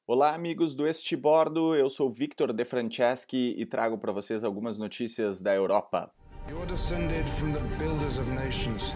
Olá, amigos do Este Bordo, eu sou Victor De Franceschi e trago para vocês algumas notícias da Europa. You're descended from the builders of nations,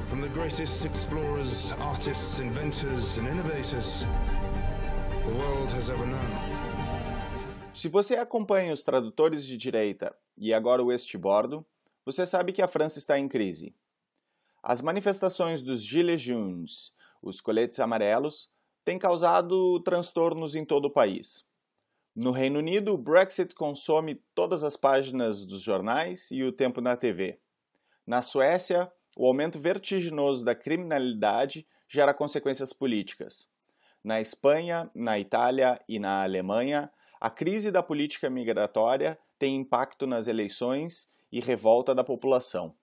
from the greatest explorers, artists, inventors and innovators the world has ever known. Se você acompanha os tradutores de direita e agora o Este Bordo, você sabe que a França está em crise. As manifestações dos Gilets jaunes, os coletes amarelos, têm causado transtornos em todo o país. No Reino Unido, o Brexit consome todas as páginas dos jornais e o tempo na TV. Na Suécia, o aumento vertiginoso da criminalidade gera consequências políticas. Na Espanha, na Itália e na Alemanha, a crise da política migratória tem impacto nas eleições e revolta da população.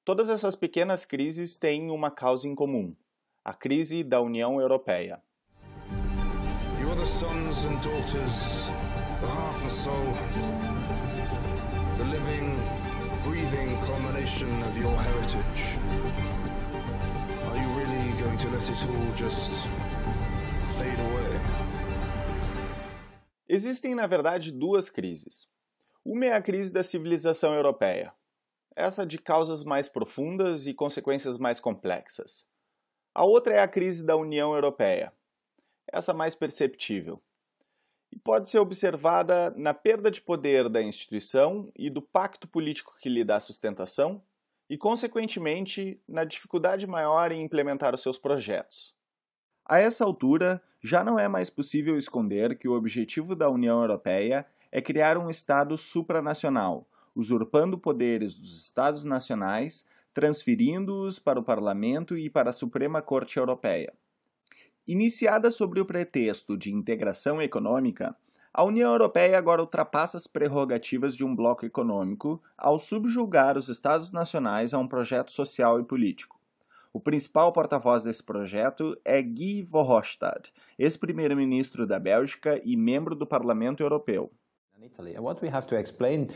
Todas essas pequenas crises têm uma causa em comum: a crise da União Europeia. You are the sons and daughters, the heart and soul, the living, breathing culmination of your heritage. Are you really going to let it all just fade away? Existem, na verdade, duas crises. Uma é a crise da civilização europeia, essa de causas mais profundas e consequências mais complexas. A outra é a crise da União Europeia, essa mais perceptível, e pode ser observada na perda de poder da instituição e do pacto político que lhe dá sustentação, e, consequentemente, na dificuldade maior em implementar os seus projetos. A essa altura, já não é mais possível esconder que o objetivo da União Europeia é criar um Estado supranacional, usurpando poderes dos Estados nacionais, transferindo-os para o Parlamento e para a Suprema Corte Europeia. Iniciada sob o pretexto de integração econômica, a União Europeia agora ultrapassa as prerrogativas de um bloco econômico ao subjugar os Estados nacionais a um projeto social e político. O principal porta-voz desse projeto é Guy Verhofstadt, ex-primeiro-ministro da Bélgica e membro do Parlamento Europeu. In Italy. And what we have to explain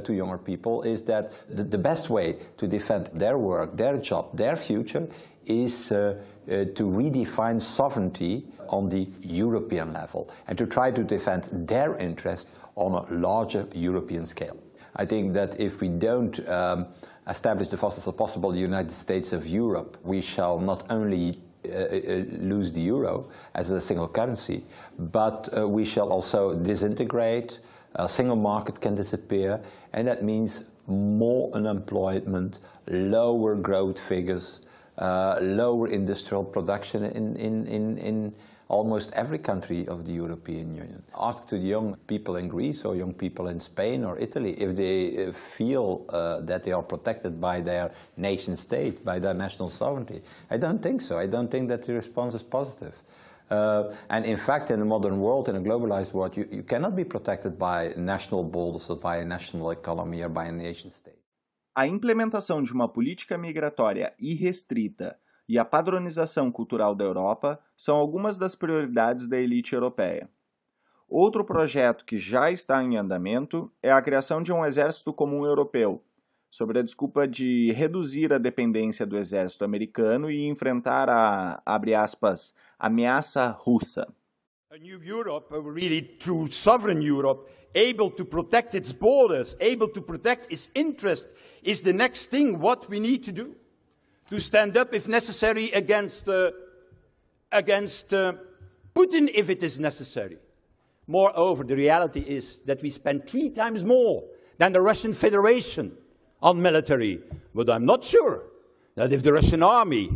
to younger people is that the best way to defend their work, their job, their future is to redefine sovereignty on the European level and to try to defend their interest on a larger European scale. I think that if we don't establish the fastest as possible the United States of Europe, we shall not only lose the euro as a single currency, but we shall also disintegrate. A single market can disappear, and that means more unemployment, lower growth figures, lower industrial production in almost every country of the European Union. Ask to the young people in Greece or young people in Spain or Italy if they feel that they are protected by their nation state, by their national sovereignty. I don't think so. I don't think that the response is positive. And in fact, in the modern world, in a globalized world, you cannot be protected by national borders or by a national economy or by a nation state. A implementação de uma política migratória irrestrita e a padronização cultural da Europa são algumas das prioridades da elite europeia. Outro projeto que já está em andamento é a criação de um exército comum europeu, sob a desculpa de reduzir a dependência do exército americano e enfrentar a, abre aspas, ameaça russa. A new Europe, a really true sovereign Europe, able to protect its borders, able to protect its interest, is the next thing what we need to do. To stand up, if necessary, against Putin, if it is necessary. Moreover, the reality is that we spend 3 times more than the Russian Federation on military. But I'm not sure that if the Russian army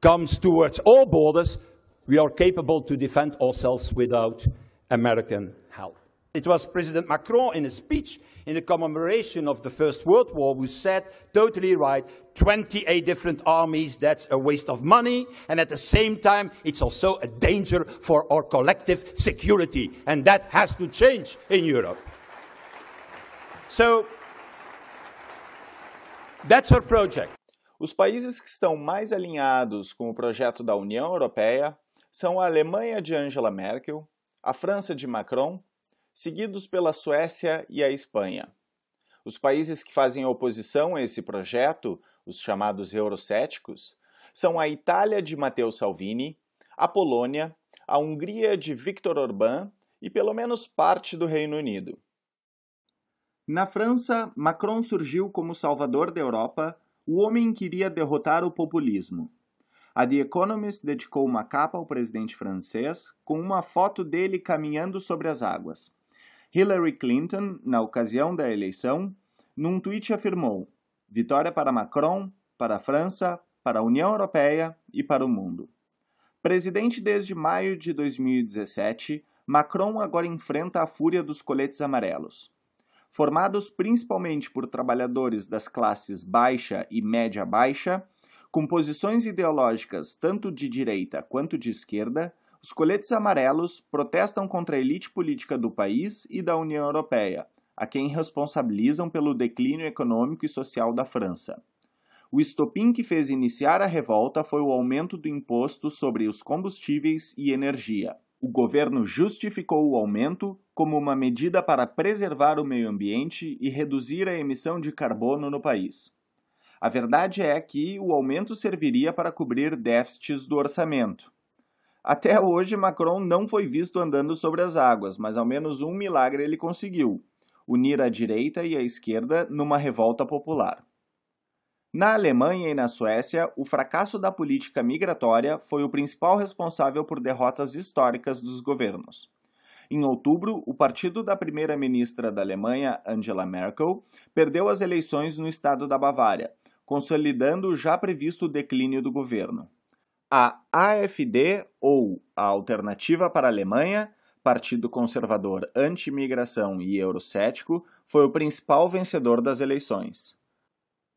comes towards all borders, we are capable to defend ourselves without American help. It was President Macron in a speech in the commemoration of the First World War who said, totally right, 28 different armies, that's a waste of money, and at the same time, it's also a danger for our collective security, and that has to change in Europe. So, that's our project. Os países que estão mais alinhados com o projeto da União Europeia são a Alemanha de Angela Merkel, a França de Macron, seguidos pela Suécia e a Espanha. Os países que fazem oposição a esse projeto, os chamados eurocéticos, são a Itália de Matteo Salvini, a Polônia, a Hungria de Viktor Orbán e pelo menos parte do Reino Unido. Na França, Macron surgiu como salvador da Europa, o homem que iria derrotar o populismo. A The Economist dedicou uma capa ao presidente francês com uma foto dele caminhando sobre as águas. Hillary Clinton, na ocasião da eleição, num tweet afirmou: vitória para Macron, para a França, para a União Europeia e para o mundo. Presidente desde maio de 2017, Macron agora enfrenta a fúria dos coletes amarelos. Formados principalmente por trabalhadores das classes baixa e média-baixa, com posições ideológicas tanto de direita quanto de esquerda, os coletes amarelos protestam contra a elite política do país e da União Europeia, a quem responsabilizam pelo declínio econômico e social da França. O estopim que fez iniciar a revolta foi o aumento do imposto sobre os combustíveis e energia. O governo justificou o aumento como uma medida para preservar o meio ambiente e reduzir a emissão de carbono no país. A verdade é que o aumento serviria para cobrir déficits do orçamento. Até hoje, Macron não foi visto andando sobre as águas, mas ao menos um milagre ele conseguiu: unir a direita e a esquerda numa revolta popular. Na Alemanha e na Suécia, o fracasso da política migratória foi o principal responsável por derrotas históricas dos governos. Em outubro, o partido da primeira-ministra da Alemanha, Angela Merkel, perdeu as eleições no estado da Bavária, consolidando o já previsto declínio do governo. A AfD, ou a Alternativa para a Alemanha, partido conservador anti-imigração e eurocético, foi o principal vencedor das eleições.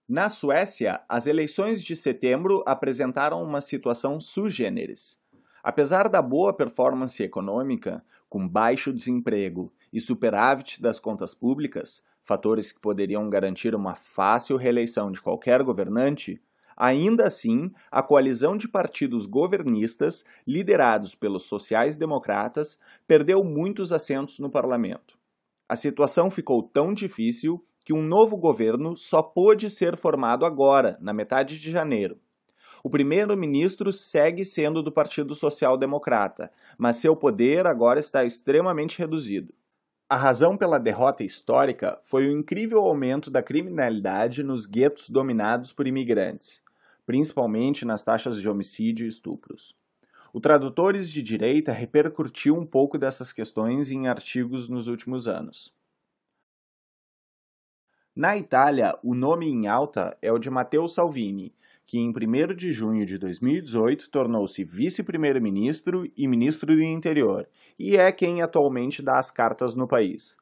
Na Suécia, as eleições de setembro apresentaram uma situação sui generis. Apesar da boa performance econômica, com baixo desemprego e superávit das contas públicas, fatores que poderiam garantir uma fácil reeleição de qualquer governante, ainda assim, a coalizão de partidos governistas, liderados pelos sociais-democratas, perdeu muitos assentos no parlamento. A situação ficou tão difícil que um novo governo só pôde ser formado agora, na metade de janeiro. O primeiro-ministro segue sendo do Partido Social Democrata, mas seu poder agora está extremamente reduzido. A razão pela derrota histórica foi o incrível aumento da criminalidade nos guetos dominados por imigrantes, principalmente nas taxas de homicídio e estupros. O Tradutores de Direita repercutiu um pouco dessas questões em artigos nos últimos anos. Na Itália, o nome em alta é o de Matteo Salvini, que em 1º de junho de 2018 tornou-se vice-primeiro-ministro e ministro do Interior, e é quem atualmente dá as cartas no país.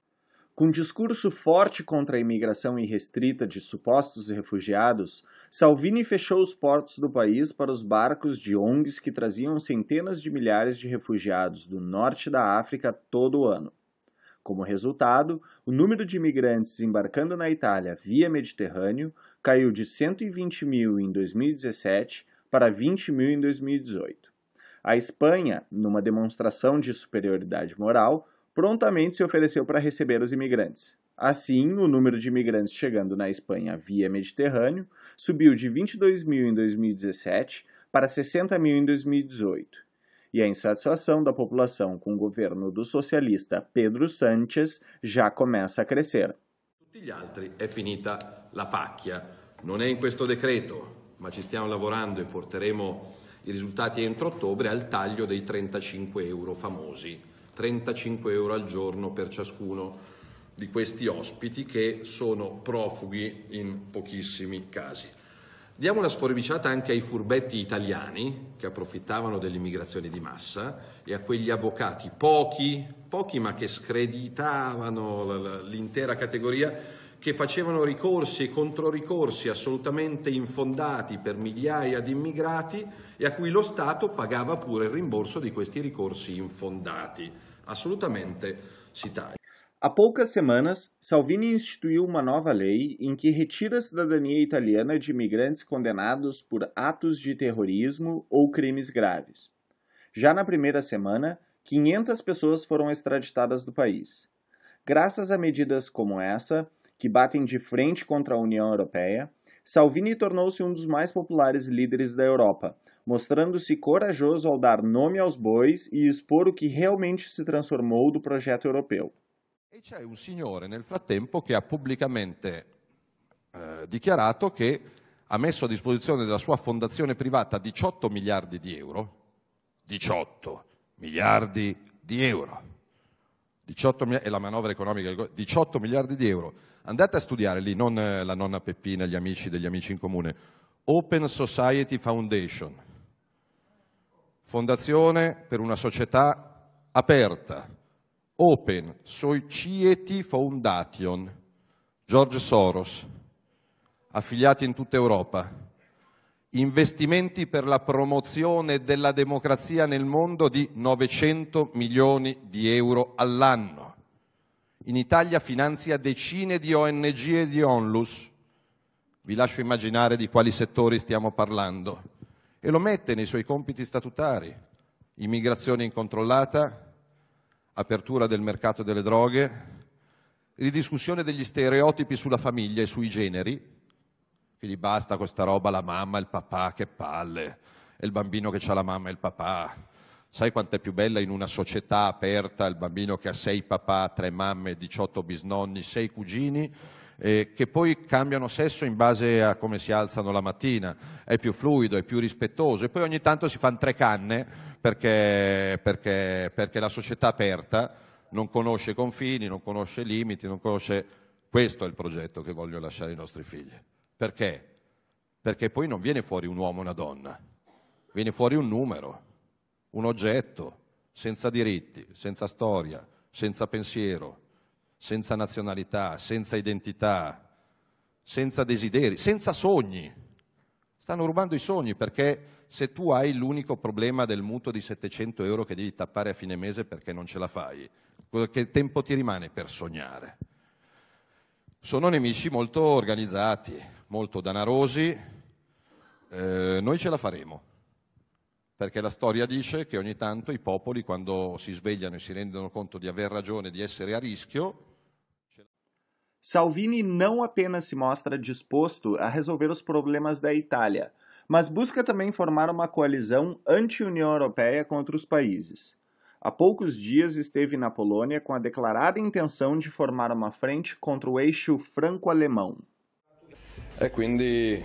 Com discurso forte contra a imigração irrestrita de supostos refugiados, Salvini fechou os portos do país para os barcos de ONGs que traziam centenas de milhares de refugiados do norte da África todo ano. Como resultado, o número de imigrantes embarcando na Itália via Mediterrâneo caiu de 120 mil em 2017 para 20 mil em 2018. A Espanha, numa demonstração de superioridade moral, prontamente se ofereceu para receber os imigrantes. Assim, o número de imigrantes chegando na Espanha via Mediterrâneo subiu de 22 mil em 2017 para 60 mil em 2018. E a insatisfação da popolação com o governo do socialista Pedro Sánchez já começa a crescer. Tutti gli altri è finita la pacchia. Non è in questo decreto, ma ci stiamo lavorando e porteremo i risultati entro ottobre al taglio dei 35 euro famosi. 35 euro al giorno per ciascuno di questi ospiti che sono profughi in pochissimi casi. Diamo una sforbiciata anche ai furbetti italiani che approfittavano dell'immigrazione di massa e a quegli avvocati, pochi ma che screditavano l'intera categoria, che facevano ricorsi e controricorsi assolutamente infondati per migliaia di immigrati e a cui lo Stato pagava pure il rimborso di questi ricorsi infondati. Assolutamente si taglia. Há poucas semanas, Salvini instituiu uma nova lei em que retira a cidadania italiana de imigrantes condenados por atos de terrorismo ou crimes graves. Já na primeira semana, 500 pessoas foram extraditadas do país. Graças a medidas como essa, que batem de frente contra a União Europeia, Salvini tornou-se um dos mais populares líderes da Europa, mostrando-se corajoso ao dar nome aos bois e expor o que realmente se transformou do projeto europeu. E c'è un signore nel frattempo che ha pubblicamente dichiarato che ha messo a disposizione della sua fondazione privata 18 miliardi di euro, 18 miliardi di euro, 18 è la manovra economica, 18 miliardi di euro. Andate a studiare lì, non la nonna Peppina, gli amici degli amici in comune. Open Society Foundation, fondazione per una società aperta. Open Society Foundation, George Soros, affiliati in tutta Europa, investimenti per la promozione della democrazia nel mondo di 900 milioni di euro all'anno. In Italia finanzia decine di ONG e di Onlus, vi lascio immaginare di quali settori stiamo parlando, e lo mette nei suoi compiti statutari: immigrazione incontrollata, apertura del mercato delle droghe, ridiscussione degli stereotipi sulla famiglia e sui generi, quindi basta questa roba, la mamma e il papà, che palle, e il bambino che ha la mamma e il papà. Sai quanto è più bella in una società aperta il bambino che ha 6 papà, 3 mamme, 18 bisnonni, 6 cugini, che poi cambiano sesso in base a come si alzano la mattina, è più fluido, è più rispettoso, e poi ogni tanto si fanno 3 canne perché la società aperta non conosce confini, non conosce limiti, non conosce... Questo è il progetto che voglio lasciare ai nostri figli. Perché? Perché poi non viene fuori un uomo e una donna, viene fuori un numero, un oggetto, senza diritti, senza storia, senza pensiero, senza nazionalità, senza identità, senza desideri, senza sogni. Stanno rubando i sogni, perché se tu hai l'unico problema del mutuo di 700 euro che devi tappare a fine mese perché non ce la fai, che tempo ti rimane per sognare? Sono nemici molto organizzati, molto danarosi, noi ce la faremo, perché la storia dice che ogni tanto i popoli, quando si svegliano e si rendono conto di aver ragione, di essere a rischio... Salvini não apenas se mostra disposto a resolver os problemas da Itália, mas busca também formar uma coalizão anti-União Europeia contra os países. Há poucos dias esteve na Polônia com a declarada intenção de formar uma frente contra o eixo franco-alemão. E quindi,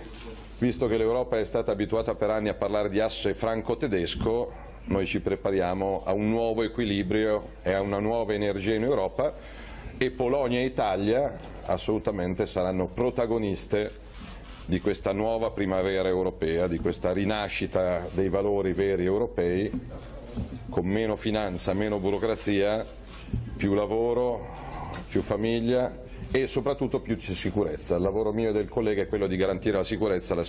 visto che l'Europa è stata abituata per anni a parlare di asse franco-tedesco, noi ci prepariamo a un nuovo equilibrio e a una nuova energia in Europa, e Polonia e Italia assolutamente saranno protagoniste di questa nuova primavera europea, di questa rinascita dei valori veri europei, con meno finanza, meno burocrazia, più lavoro, più famiglia e soprattutto più sicurezza. Il lavoro mio e del collega è quello di garantire la sicurezza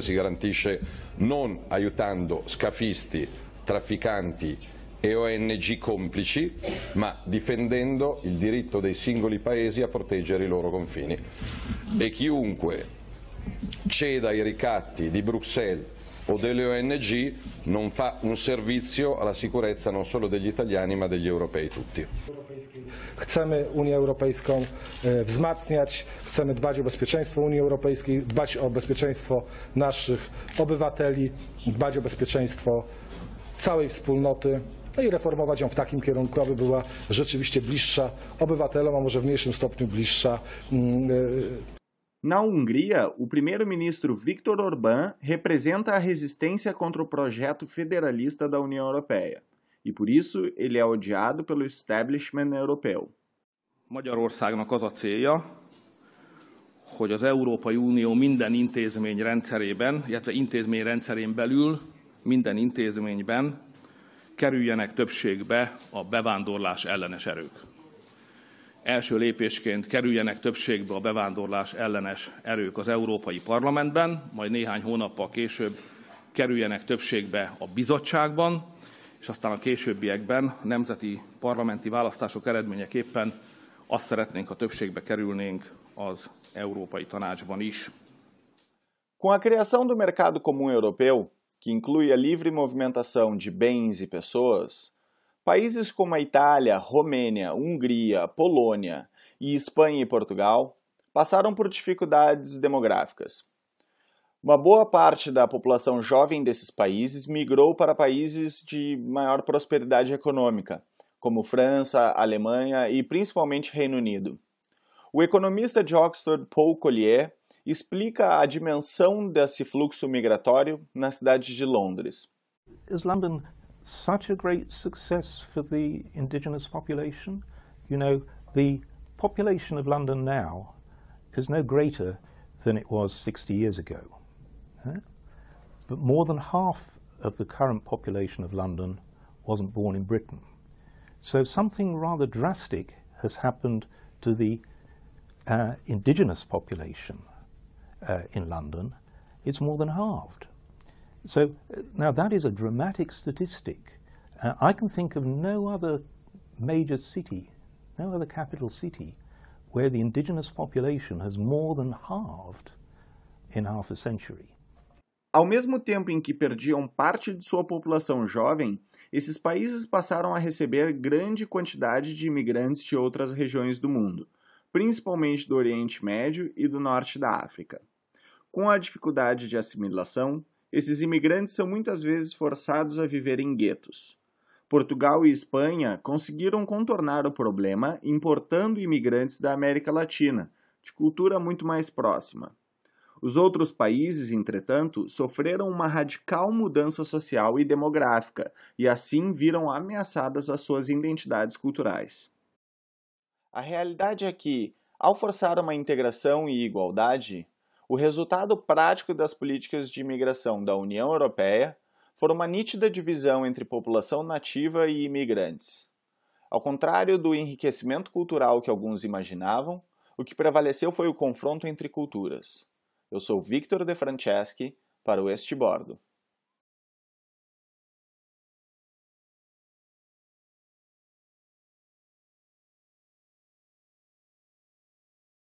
si garantisce non aiutando scafisti, trafficanti e ONG complici, ma difendendo il diritto dei singoli paesi a proteggere i loro confini. E chiunque ceda ai ricatti di Bruxelles o delle ONG non fa un servizio alla sicurezza non solo degli italiani ma degli europei tutti. Chcemy Unię Europejską wzmacniać, chcemy dbać o bezpieczeństwo Unii Europejskiej, dbać o bezpieczeństwo naszych obywateli, dbać o bezpieczeństwo całej wspólnoty, no i reformować ją w takim kierunku, aby była rzeczywiście bliższa obywatelom, a może w mniejszym stopniu bliższa. Na Hungria, o primeiro-ministro Viktor Orbán representa a resistência contra o projeto federalista da União Europeia, e por isso ele é odiado pelo establishment europeu. Magyarországnak az a célja, hogy az Európai Unió minden intézmény rendszerében, illetve intézmény rendszerén belül minden intézményben kerüljenek többségbe a bevándorlás ellenes erők. Első lépésként kerüljenek többségbe a bevándorlás ellenes erők az Európai Parlamentben, majd néhány hónappal később kerüljenek többségbe a bizottságban, és aztán a későbbiekben a nemzeti parlamenti választások eredményeképpen azt szeretnénk, ha többségbe kerülnénk az Európai Tanácsban is. Com a criação do Mercado Comum Europeu, que inclui a livre movimentação de bens e pessoas, países como a Itália, Romênia, Hungria, Polônia e Espanha e Portugal passaram por dificuldades demográficas. Uma boa parte da população jovem desses países migrou para países de maior prosperidade econômica, como França, Alemanha e principalmente Reino Unido. O economista de Oxford, Paul Collier, explica a dimensão desse fluxo migratório na cidade de Londres. Is London such a great success for the indigenous population? You know, the population of London now is no greater than it was 60 years ago. But more than half of the current population of London wasn't born in Britain. So something rather drastic has happened to the indigenous population in London. It's more than halved. So now that is a dramatic statistic. I can think of no other major city, no other capital city, where the indigenous population has more than halved in half a century. Ao mesmo tempo em que perdiam parte de sua população jovem, esses países passaram a receber grande quantidade de imigrantes de outras regiões do mundo, principalmente do Oriente Médio e do Norte da África. Com a dificuldade de assimilação, esses imigrantes são muitas vezes forçados a viver em guetos. Portugal e Espanha conseguiram contornar o problema importando imigrantes da América Latina, de cultura muito mais próxima. Os outros países, entretanto, sofreram uma radical mudança social e demográfica e assim viram ameaçadas as suas identidades culturais. A realidade é que, ao forçar uma integração e igualdade, o resultado prático das políticas de imigração da União Europeia foi uma nítida divisão entre população nativa e imigrantes. Ao contrário do enriquecimento cultural que alguns imaginavam, o que prevaleceu foi o confronto entre culturas. Eu sou Victor De Franceschi, para o Este Bordo.